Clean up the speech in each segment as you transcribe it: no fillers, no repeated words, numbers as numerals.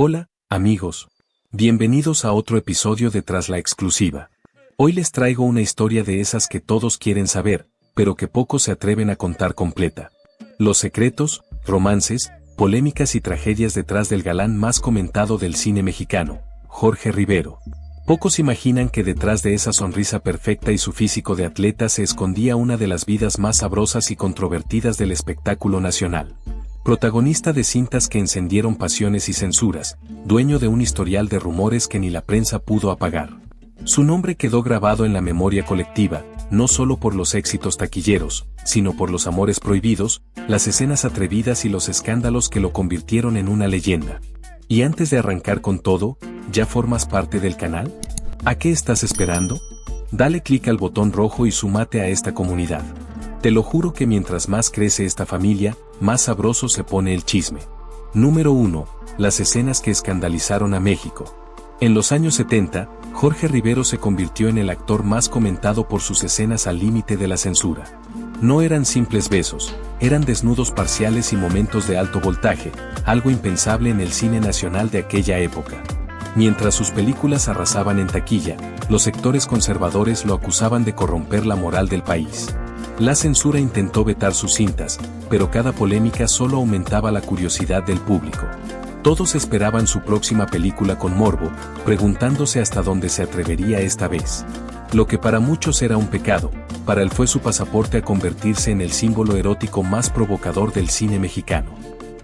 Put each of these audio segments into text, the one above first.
Hola, amigos. Bienvenidos a otro episodio de Tras la Exclusiva. Hoy les traigo una historia de esas que todos quieren saber, pero que pocos se atreven a contar completa. Los secretos, romances, polémicas y tragedias detrás del galán más comentado del cine mexicano, Jorge Rivero. Pocos imaginan que detrás de esa sonrisa perfecta y su físico de atleta se escondía una de las vidas más sabrosas y controvertidas del espectáculo nacional. Protagonista de cintas que encendieron pasiones y censuras, dueño de un historial de rumores que ni la prensa pudo apagar. Su nombre quedó grabado en la memoria colectiva, no solo por los éxitos taquilleros, sino por los amores prohibidos, las escenas atrevidas y los escándalos que lo convirtieron en una leyenda. Y antes de arrancar con todo, ¿ya formas parte del canal? ¿A qué estás esperando? Dale clic al botón rojo y súmate a esta comunidad. Te lo juro que mientras más crece esta familia, más sabroso se pone el chisme. Número 1. Las escenas que escandalizaron a México. En los años 70, Jorge Rivero se convirtió en el actor más comentado por sus escenas al límite de la censura. No eran simples besos, eran desnudos parciales y momentos de alto voltaje, algo impensable en el cine nacional de aquella época. Mientras sus películas arrasaban en taquilla, los sectores conservadores lo acusaban de corromper la moral del país. La censura intentó vetar sus cintas, pero cada polémica solo aumentaba la curiosidad del público. Todos esperaban su próxima película con morbo, preguntándose hasta dónde se atrevería esta vez. Lo que para muchos era un pecado, para él fue su pasaporte a convertirse en el símbolo erótico más provocador del cine mexicano.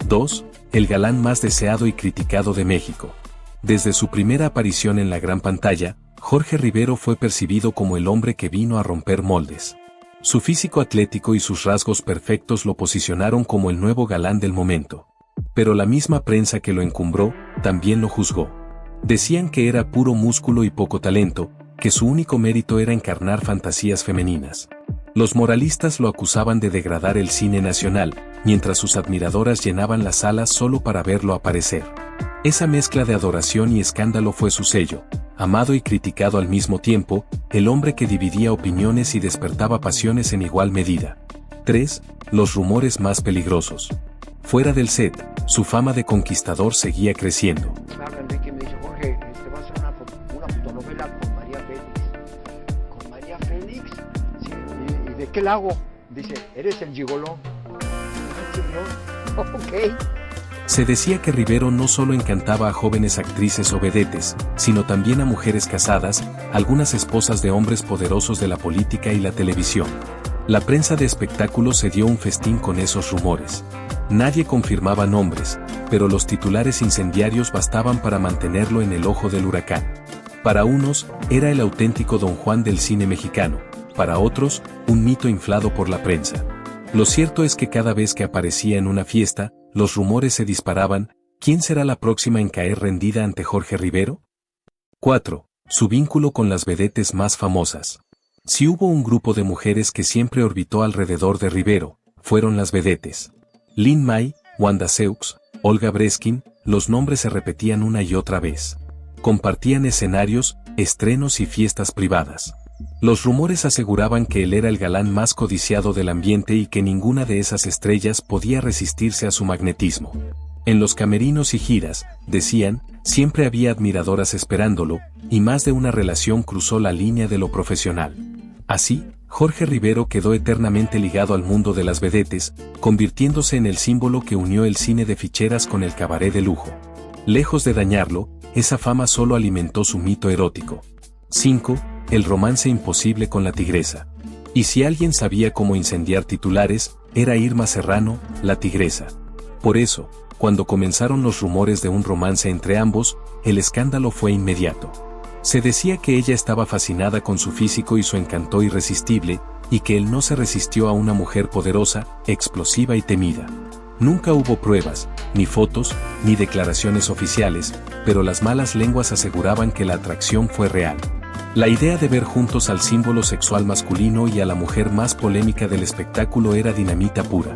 2. El galán más deseado y criticado de México. Desde su primera aparición en la gran pantalla, Jorge Rivero fue percibido como el hombre que vino a romper moldes. Su físico atlético y sus rasgos perfectos lo posicionaron como el nuevo galán del momento. Pero la misma prensa que lo encumbró, también lo juzgó. Decían que era puro músculo y poco talento, que su único mérito era encarnar fantasías femeninas. Los moralistas lo acusaban de degradar el cine nacional, mientras sus admiradoras llenaban las salas solo para verlo aparecer. Esa mezcla de adoración y escándalo fue su sello. Amado y criticado al mismo tiempo, el hombre que dividía opiniones y despertaba pasiones en igual medida. 3. Los rumores más peligrosos. Fuera del set, su fama de conquistador seguía creciendo. Me habla Enrique y me dice, Jorge, va a hacer una fotonovela con María Félix. ¿Con María Félix? Sí. ¿Y de qué la hago? Dice, ¿eres el gigoló? Sí, no. Ok. Se decía que Rivero no solo encantaba a jóvenes actrices o vedetes, sino también a mujeres casadas, algunas esposas de hombres poderosos de la política y la televisión. La prensa de espectáculos se dio un festín con esos rumores. Nadie confirmaba nombres, pero los titulares incendiarios bastaban para mantenerlo en el ojo del huracán. Para unos, era el auténtico Don Juan del cine mexicano, para otros, un mito inflado por la prensa. Lo cierto es que cada vez que aparecía en una fiesta, los rumores se disparaban. ¿Quién será la próxima en caer rendida ante Jorge Rivero? 4. Su vínculo con las vedetes más famosas. Si hubo un grupo de mujeres que siempre orbitó alrededor de Rivero, fueron las vedetes. Lin May, Wanda Seux, Olga Breskin, los nombres se repetían una y otra vez. Compartían escenarios, estrenos y fiestas privadas. Los rumores aseguraban que él era el galán más codiciado del ambiente y que ninguna de esas estrellas podía resistirse a su magnetismo. En los camerinos y giras, decían, siempre había admiradoras esperándolo, y más de una relación cruzó la línea de lo profesional. Así, Jorge Rivero quedó eternamente ligado al mundo de las vedetes, convirtiéndose en el símbolo que unió el cine de ficheras con el cabaret de lujo. Lejos de dañarlo, esa fama solo alimentó su mito erótico. 5. El romance imposible con la tigresa. Y si alguien sabía cómo incendiar titulares, era Irma Serrano, la tigresa. Por eso, cuando comenzaron los rumores de un romance entre ambos, el escándalo fue inmediato. Se decía que ella estaba fascinada con su físico y su encanto irresistible, y que él no se resistió a una mujer poderosa, explosiva y temida. Nunca hubo pruebas, ni fotos, ni declaraciones oficiales, pero las malas lenguas aseguraban que la atracción fue real. La idea de ver juntos al símbolo sexual masculino y a la mujer más polémica del espectáculo era dinamita pura.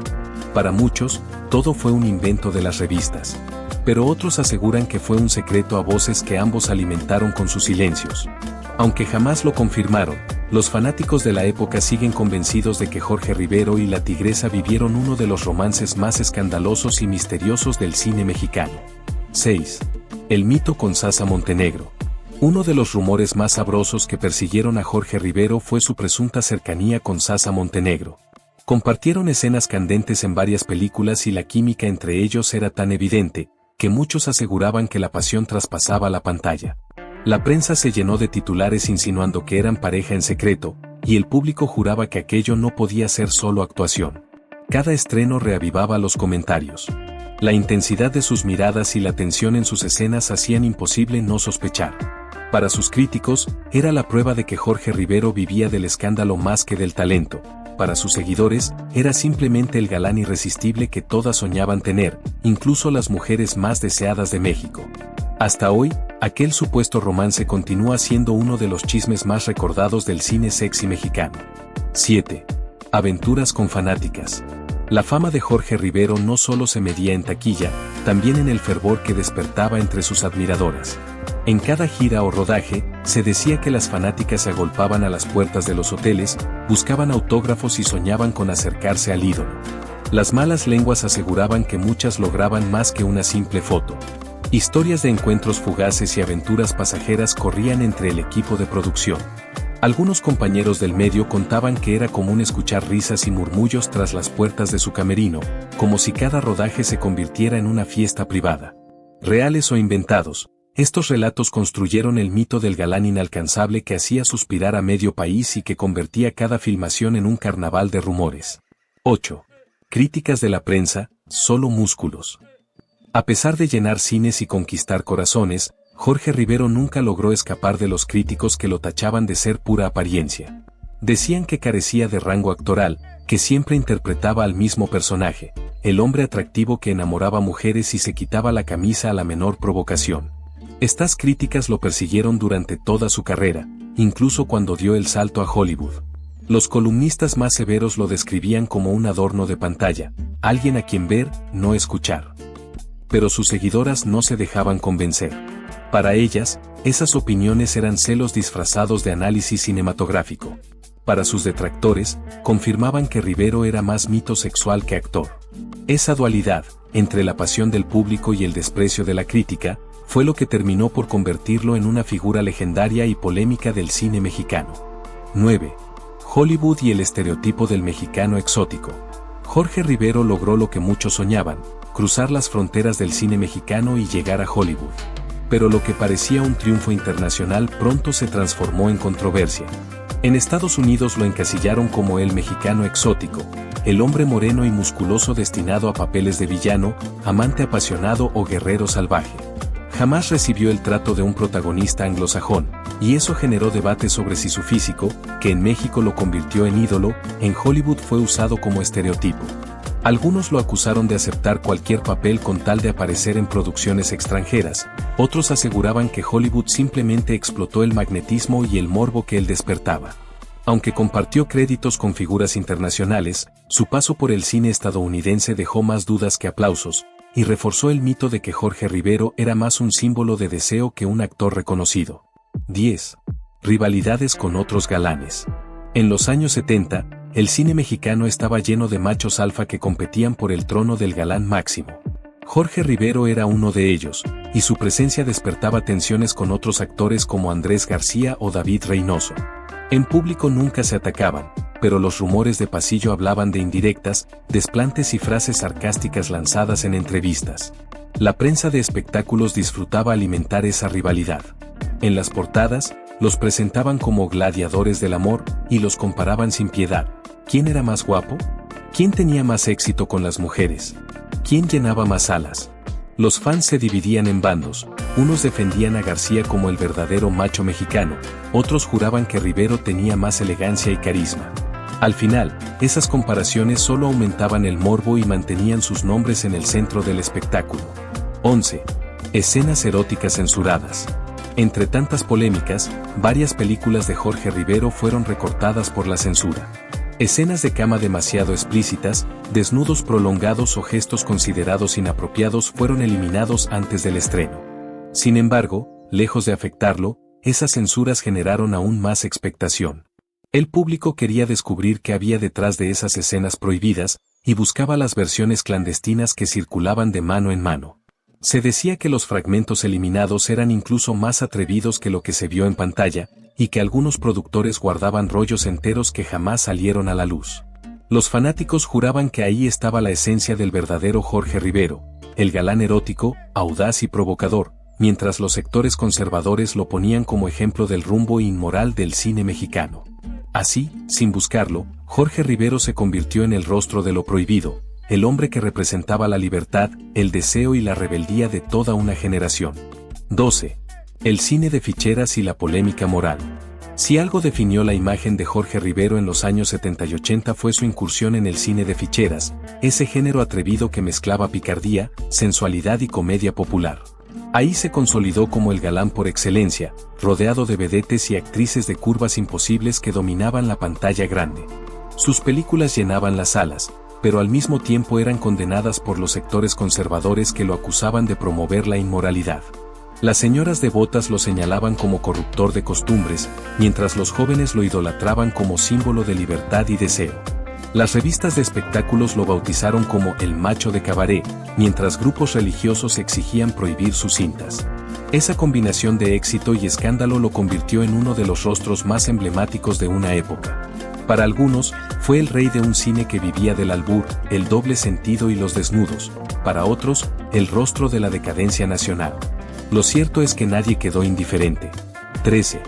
Para muchos, todo fue un invento de las revistas. Pero otros aseguran que fue un secreto a voces que ambos alimentaron con sus silencios. Aunque jamás lo confirmaron, los fanáticos de la época siguen convencidos de que Jorge Rivero y la tigresa vivieron uno de los romances más escandalosos y misteriosos del cine mexicano. 6. El mito con Sasa Montenegro. Uno de los rumores más sabrosos que persiguieron a Jorge Rivero fue su presunta cercanía con Sasa Montenegro. Compartieron escenas candentes en varias películas y la química entre ellos era tan evidente, que muchos aseguraban que la pasión traspasaba la pantalla. La prensa se llenó de titulares insinuando que eran pareja en secreto, y el público juraba que aquello no podía ser solo actuación. Cada estreno reavivaba los comentarios. La intensidad de sus miradas y la tensión en sus escenas hacían imposible no sospechar. Para sus críticos, era la prueba de que Jorge Rivero vivía del escándalo más que del talento. Para sus seguidores, era simplemente el galán irresistible que todas soñaban tener, incluso las mujeres más deseadas de México. Hasta hoy, aquel supuesto romance continúa siendo uno de los chismes más recordados del cine sexy mexicano. 7. Aventuras con fanáticas. La fama de Jorge Rivero no solo se medía en taquilla, también en el fervor que despertaba entre sus admiradoras. En cada gira o rodaje, se decía que las fanáticas se agolpaban a las puertas de los hoteles, buscaban autógrafos y soñaban con acercarse al ídolo. Las malas lenguas aseguraban que muchas lograban más que una simple foto. Historias de encuentros fugaces y aventuras pasajeras corrían entre el equipo de producción. Algunos compañeros del medio contaban que era común escuchar risas y murmullos tras las puertas de su camerino, como si cada rodaje se convirtiera en una fiesta privada. Reales o inventados, estos relatos construyeron el mito del galán inalcanzable que hacía suspirar a medio país y que convertía cada filmación en un carnaval de rumores. 8. Críticas de la prensa, solo músculos. A pesar de llenar cines y conquistar corazones, Jorge Rivero nunca logró escapar de los críticos que lo tachaban de ser pura apariencia. Decían que carecía de rango actoral, que siempre interpretaba al mismo personaje, el hombre atractivo que enamoraba mujeres y se quitaba la camisa a la menor provocación. Estas críticas lo persiguieron durante toda su carrera, incluso cuando dio el salto a Hollywood. Los columnistas más severos lo describían como un adorno de pantalla, alguien a quien ver, no escuchar. Pero sus seguidoras no se dejaban convencer. Para ellas, esas opiniones eran celos disfrazados de análisis cinematográfico. Para sus detractores, confirmaban que Rivero era más mito sexual que actor. Esa dualidad, entre la pasión del público y el desprecio de la crítica, fue lo que terminó por convertirlo en una figura legendaria y polémica del cine mexicano. 9. Hollywood y el estereotipo del mexicano exótico. Jorge Rivero logró lo que muchos soñaban, cruzar las fronteras del cine mexicano y llegar a Hollywood. Pero lo que parecía un triunfo internacional pronto se transformó en controversia. En Estados Unidos lo encasillaron como el mexicano exótico, el hombre moreno y musculoso destinado a papeles de villano, amante apasionado o guerrero salvaje. Jamás recibió el trato de un protagonista anglosajón, y eso generó debate sobre si su físico, que en México lo convirtió en ídolo, en Hollywood fue usado como estereotipo. Algunos lo acusaron de aceptar cualquier papel con tal de aparecer en producciones extranjeras, otros aseguraban que Hollywood simplemente explotó el magnetismo y el morbo que él despertaba. Aunque compartió créditos con figuras internacionales, su paso por el cine estadounidense dejó más dudas que aplausos, y reforzó el mito de que Jorge Rivero era más un símbolo de deseo que un actor reconocido. 10. Rivalidades con otros galanes. En los años 70, el cine mexicano estaba lleno de machos alfa que competían por el trono del galán máximo. Jorge Rivero era uno de ellos, y su presencia despertaba tensiones con otros actores como Andrés García o David Reynoso. En público nunca se atacaban, pero los rumores de pasillo hablaban de indirectas, desplantes y frases sarcásticas lanzadas en entrevistas. La prensa de espectáculos disfrutaba alimentar esa rivalidad. En las portadas, los presentaban como gladiadores del amor, y los comparaban sin piedad. ¿Quién era más guapo? ¿Quién tenía más éxito con las mujeres? ¿Quién llenaba más salas? Los fans se dividían en bandos, unos defendían a García como el verdadero macho mexicano, otros juraban que Rivero tenía más elegancia y carisma. Al final, esas comparaciones solo aumentaban el morbo y mantenían sus nombres en el centro del espectáculo. 11. Escenas eróticas censuradas. Entre tantas polémicas, varias películas de Jorge Rivero fueron recortadas por la censura. Escenas de cama demasiado explícitas, desnudos prolongados o gestos considerados inapropiados fueron eliminados antes del estreno. Sin embargo, lejos de afectarlo, esas censuras generaron aún más expectación. El público quería descubrir qué había detrás de esas escenas prohibidas, y buscaba las versiones clandestinas que circulaban de mano en mano. Se decía que los fragmentos eliminados eran incluso más atrevidos que lo que se vio en pantalla, y que algunos productores guardaban rollos enteros que jamás salieron a la luz. Los fanáticos juraban que ahí estaba la esencia del verdadero Jorge Rivero, el galán erótico, audaz y provocador, mientras los sectores conservadores lo ponían como ejemplo del rumbo inmoral del cine mexicano. Así, sin buscarlo, Jorge Rivero se convirtió en el rostro de lo prohibido, el hombre que representaba la libertad, el deseo y la rebeldía de toda una generación. 12. El cine de ficheras y la polémica moral. Si algo definió la imagen de Jorge Rivero en los años 70 y 80 fue su incursión en el cine de ficheras, ese género atrevido que mezclaba picardía, sensualidad y comedia popular. Ahí se consolidó como el galán por excelencia, rodeado de vedetes y actrices de curvas imposibles que dominaban la pantalla grande. Sus películas llenaban las salas, pero al mismo tiempo eran condenadas por los sectores conservadores que lo acusaban de promover la inmoralidad. Las señoras devotas lo señalaban como corruptor de costumbres, mientras los jóvenes lo idolatraban como símbolo de libertad y deseo. Las revistas de espectáculos lo bautizaron como el macho de cabaret, mientras grupos religiosos exigían prohibir sus cintas. Esa combinación de éxito y escándalo lo convirtió en uno de los rostros más emblemáticos de una época. Para algunos, fue el rey de un cine que vivía del albur, el doble sentido y los desnudos; para otros, el rostro de la decadencia nacional. Lo cierto es que nadie quedó indiferente. 13.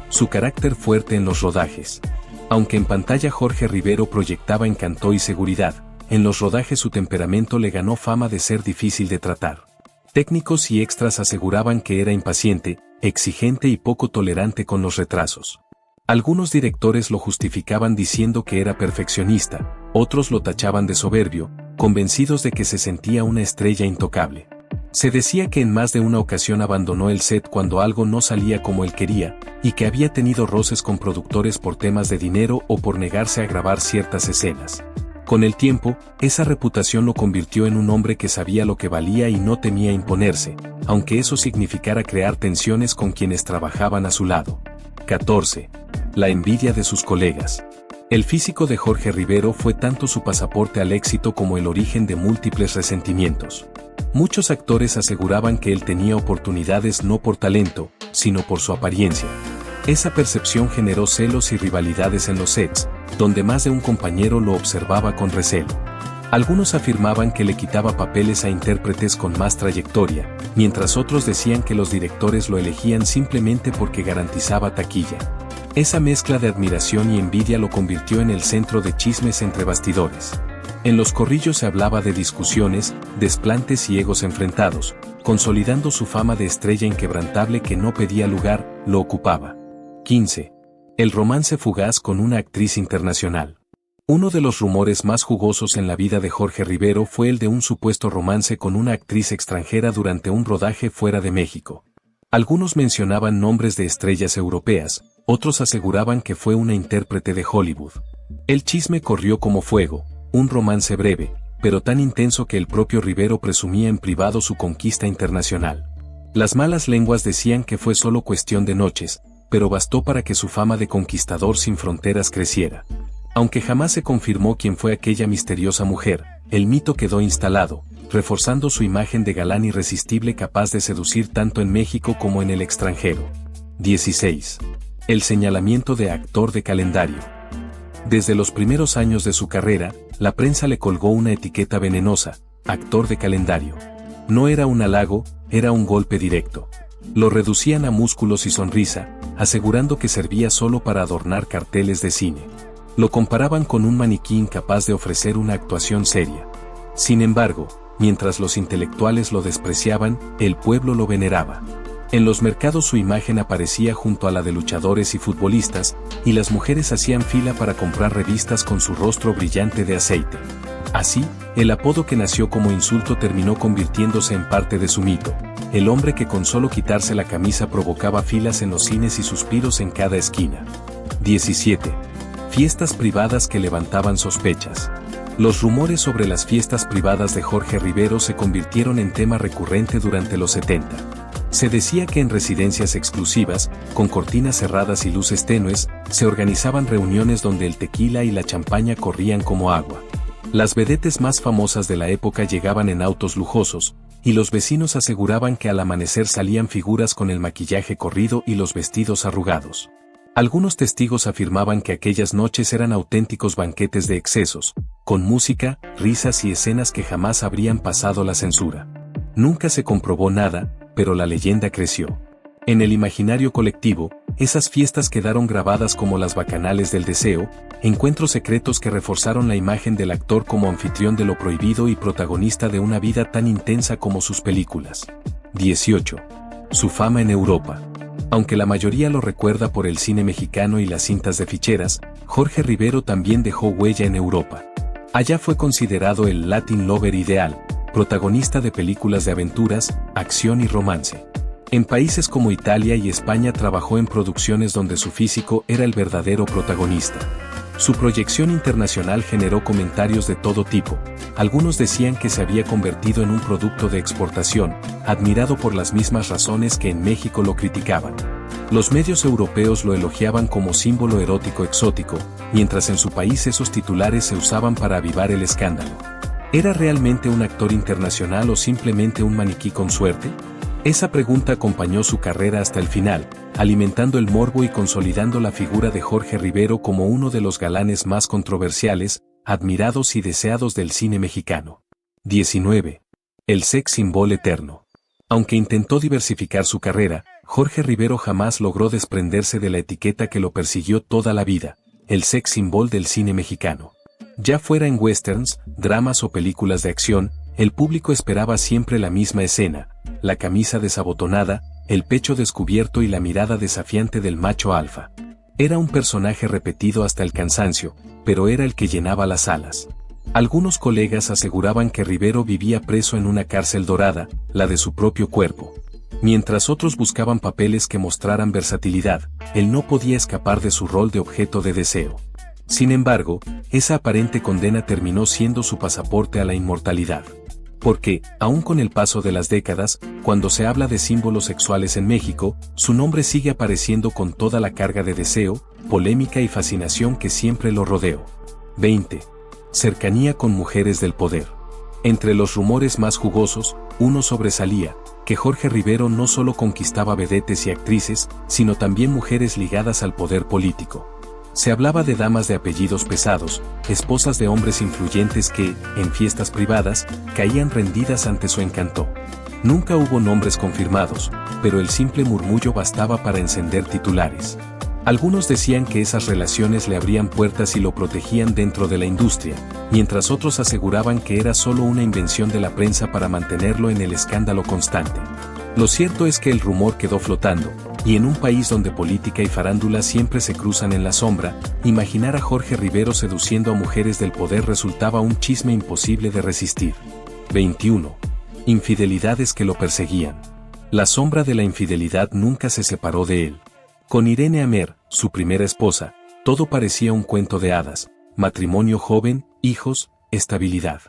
Su carácter fuerte en los rodajes. Aunque en pantalla Jorge Rivero proyectaba encanto y seguridad, en los rodajes su temperamento le ganó fama de ser difícil de tratar. Técnicos y extras aseguraban que era impaciente, exigente y poco tolerante con los retrasos. Algunos directores lo justificaban diciendo que era perfeccionista, otros lo tachaban de soberbio, convencidos de que se sentía una estrella intocable. Se decía que en más de una ocasión abandonó el set cuando algo no salía como él quería, y que había tenido roces con productores por temas de dinero o por negarse a grabar ciertas escenas. Con el tiempo, esa reputación lo convirtió en un hombre que sabía lo que valía y no temía imponerse, aunque eso significara crear tensiones con quienes trabajaban a su lado. 14. La envidia de sus colegas. El físico de Jorge Rivero fue tanto su pasaporte al éxito como el origen de múltiples resentimientos. Muchos actores aseguraban que él tenía oportunidades no por talento, sino por su apariencia. Esa percepción generó celos y rivalidades en los sets, donde más de un compañero lo observaba con recelo. Algunos afirmaban que le quitaba papeles a intérpretes con más trayectoria, mientras otros decían que los directores lo elegían simplemente porque garantizaba taquilla. Esa mezcla de admiración y envidia lo convirtió en el centro de chismes entre bastidores. En los corrillos se hablaba de discusiones, desplantes y egos enfrentados, consolidando su fama de estrella inquebrantable que no pedía lugar, lo ocupaba. 15. El romance fugaz con una actriz internacional. Uno de los rumores más jugosos en la vida de Jorge Rivero fue el de un supuesto romance con una actriz extranjera durante un rodaje fuera de México. Algunos mencionaban nombres de estrellas europeas, otros aseguraban que fue una intérprete de Hollywood. El chisme corrió como fuego. Un romance breve, pero tan intenso que el propio Rivero presumía en privado su conquista internacional. Las malas lenguas decían que fue solo cuestión de noches, pero bastó para que su fama de conquistador sin fronteras creciera. Aunque jamás se confirmó quién fue aquella misteriosa mujer, el mito quedó instalado, reforzando su imagen de galán irresistible capaz de seducir tanto en México como en el extranjero. 16. El señalamiento de actor de calendario. Desde los primeros años de su carrera, la prensa le colgó una etiqueta venenosa: actor de calendario. No era un halago, era un golpe directo. Lo reducían a músculos y sonrisa, asegurando que servía solo para adornar carteles de cine. Lo comparaban con un maniquí incapaz de ofrecer una actuación seria. Sin embargo, mientras los intelectuales lo despreciaban, el pueblo lo veneraba. En los mercados su imagen aparecía junto a la de luchadores y futbolistas, y las mujeres hacían fila para comprar revistas con su rostro brillante de aceite. Así, el apodo que nació como insulto terminó convirtiéndose en parte de su mito: el hombre que con solo quitarse la camisa provocaba filas en los cines y suspiros en cada esquina. 17. Fiestas privadas que levantaban sospechas. Los rumores sobre las fiestas privadas de Jorge Rivero se convirtieron en tema recurrente durante los 70. Se decía que en residencias exclusivas, con cortinas cerradas y luces tenues, se organizaban reuniones donde el tequila y la champaña corrían como agua. Las vedetes más famosas de la época llegaban en autos lujosos, y los vecinos aseguraban que al amanecer salían figuras con el maquillaje corrido y los vestidos arrugados. Algunos testigos afirmaban que aquellas noches eran auténticos banquetes de excesos, con música, risas y escenas que jamás habrían pasado la censura. Nunca se comprobó nada, pero la leyenda creció. En el imaginario colectivo, esas fiestas quedaron grabadas como las bacanales del deseo, encuentros secretos que reforzaron la imagen del actor como anfitrión de lo prohibido y protagonista de una vida tan intensa como sus películas. 18. Su fama en Europa. Aunque la mayoría lo recuerda por el cine mexicano y las cintas de ficheras, Jorge Rivero también dejó huella en Europa. Allá fue considerado el Latin Lover ideal, protagonista de películas de aventuras, acción y romance. En países como Italia y España trabajó en producciones donde su físico era el verdadero protagonista. Su proyección internacional generó comentarios de todo tipo. Algunos decían que se había convertido en un producto de exportación, admirado por las mismas razones que en México lo criticaban. Los medios europeos lo elogiaban como símbolo erótico exótico, mientras en su país esos titulares se usaban para avivar el escándalo. ¿Era realmente un actor internacional o simplemente un maniquí con suerte? Esa pregunta acompañó su carrera hasta el final, alimentando el morbo y consolidando la figura de Jorge Rivero como uno de los galanes más controversiales, admirados y deseados del cine mexicano. 19. El sex symbol eterno. Aunque intentó diversificar su carrera, Jorge Rivero jamás logró desprenderse de la etiqueta que lo persiguió toda la vida, el sex symbol del cine mexicano. Ya fuera en westerns, dramas o películas de acción, el público esperaba siempre la misma escena, la camisa desabotonada, el pecho descubierto y la mirada desafiante del macho alfa. Era un personaje repetido hasta el cansancio, pero era el que llenaba las salas. Algunos colegas aseguraban que Rivero vivía preso en una cárcel dorada, la de su propio cuerpo. Mientras otros buscaban papeles que mostraran versatilidad, él no podía escapar de su rol de objeto de deseo. Sin embargo, esa aparente condena terminó siendo su pasaporte a la inmortalidad. Porque, aun con el paso de las décadas, cuando se habla de símbolos sexuales en México, su nombre sigue apareciendo con toda la carga de deseo, polémica y fascinación que siempre lo rodeó. 20. Cercanía con mujeres del poder. Entre los rumores más jugosos, uno sobresalía, que Jorge Rivero no solo conquistaba vedetes y actrices, sino también mujeres ligadas al poder político. Se hablaba de damas de apellidos pesados, esposas de hombres influyentes que, en fiestas privadas, caían rendidas ante su encanto. Nunca hubo nombres confirmados, pero el simple murmullo bastaba para encender titulares. Algunos decían que esas relaciones le abrían puertas y lo protegían dentro de la industria, mientras otros aseguraban que era solo una invención de la prensa para mantenerlo en el escándalo constante. Lo cierto es que el rumor quedó flotando, y en un país donde política y farándula siempre se cruzan en la sombra, imaginar a Jorge Rivero seduciendo a mujeres del poder resultaba un chisme imposible de resistir. 21. Infidelidades que lo perseguían. La sombra de la infidelidad nunca se separó de él. Con Irene Amer, su primera esposa, todo parecía un cuento de hadas, matrimonio joven, hijos, estabilidad.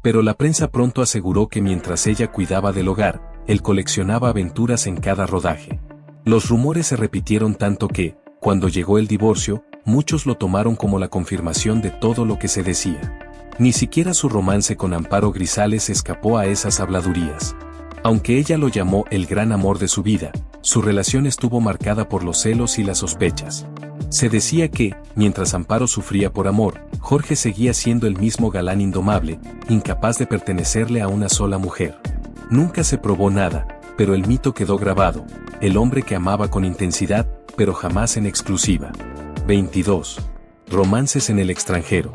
Pero la prensa pronto aseguró que mientras ella cuidaba del hogar, él coleccionaba aventuras en cada rodaje. Los rumores se repitieron tanto que, cuando llegó el divorcio, muchos lo tomaron como la confirmación de todo lo que se decía. Ni siquiera su romance con Amparo Grisales escapó a esas habladurías. Aunque ella lo llamó el gran amor de su vida, su relación estuvo marcada por los celos y las sospechas. Se decía que, mientras Amparo sufría por amor, Jorge seguía siendo el mismo galán indomable, incapaz de pertenecerle a una sola mujer. Nunca se probó nada, pero el mito quedó grabado, el hombre que amaba con intensidad, pero jamás en exclusiva. 22. Romances en el extranjero.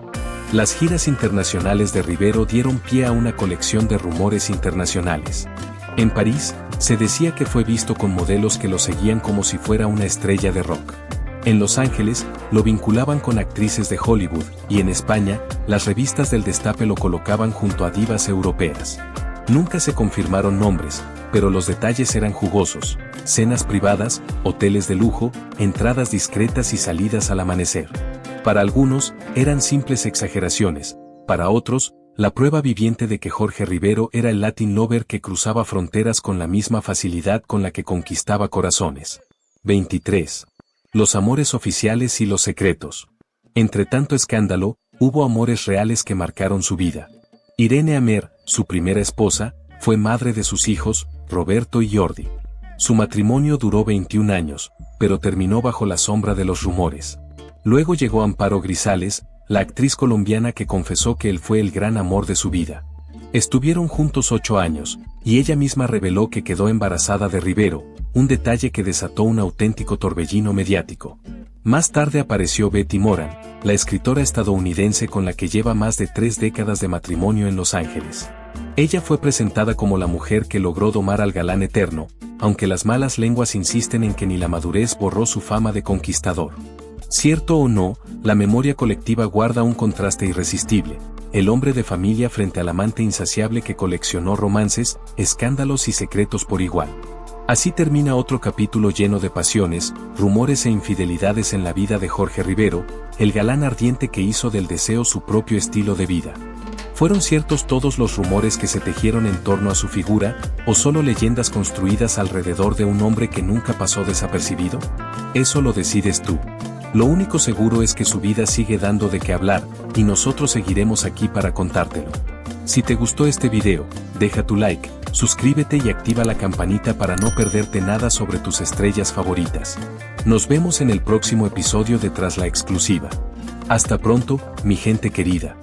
Las giras internacionales de Rivero dieron pie a una colección de rumores internacionales. En París, se decía que fue visto con modelos que lo seguían como si fuera una estrella de rock. En Los Ángeles, lo vinculaban con actrices de Hollywood, y en España, las revistas del Destape lo colocaban junto a divas europeas. Nunca se confirmaron nombres, pero los detalles eran jugosos: cenas privadas, hoteles de lujo, entradas discretas y salidas al amanecer. Para algunos, eran simples exageraciones, para otros, la prueba viviente de que Jorge Rivero era el Latin Lover que cruzaba fronteras con la misma facilidad con la que conquistaba corazones. 23. Los amores oficiales y los secretos. Entre tanto escándalo, hubo amores reales que marcaron su vida. Irene Amer, su primera esposa, Fue madre de sus hijos, Roberto y Jordi. Su matrimonio duró 21 años, pero terminó bajo la sombra de los rumores. Luego llegó Amparo Grisales, la actriz colombiana que confesó que él fue el gran amor de su vida. Estuvieron juntos 8 años, y ella misma reveló que quedó embarazada de Rivero, un detalle que desató un auténtico torbellino mediático. Más tarde apareció Betty Moran, la escritora estadounidense con la que lleva más de 3 décadas de matrimonio en Los Ángeles. Ella fue presentada como la mujer que logró domar al galán eterno, aunque las malas lenguas insisten en que ni la madurez borró su fama de conquistador. Cierto o no, la memoria colectiva guarda un contraste irresistible: el hombre de familia frente al amante insaciable que coleccionó romances, escándalos y secretos por igual. Así termina otro capítulo lleno de pasiones, rumores e infidelidades en la vida de Jorge Rivero, el galán ardiente que hizo del deseo su propio estilo de vida. ¿Fueron ciertos todos los rumores que se tejieron en torno a su figura, o solo leyendas construidas alrededor de un hombre que nunca pasó desapercibido? Eso lo decides tú. Lo único seguro es que su vida sigue dando de qué hablar, y nosotros seguiremos aquí para contártelo. Si te gustó este video, deja tu like, suscríbete y activa la campanita para no perderte nada sobre tus estrellas favoritas. Nos vemos en el próximo episodio de Tras la Exclusiva. Hasta pronto, mi gente querida.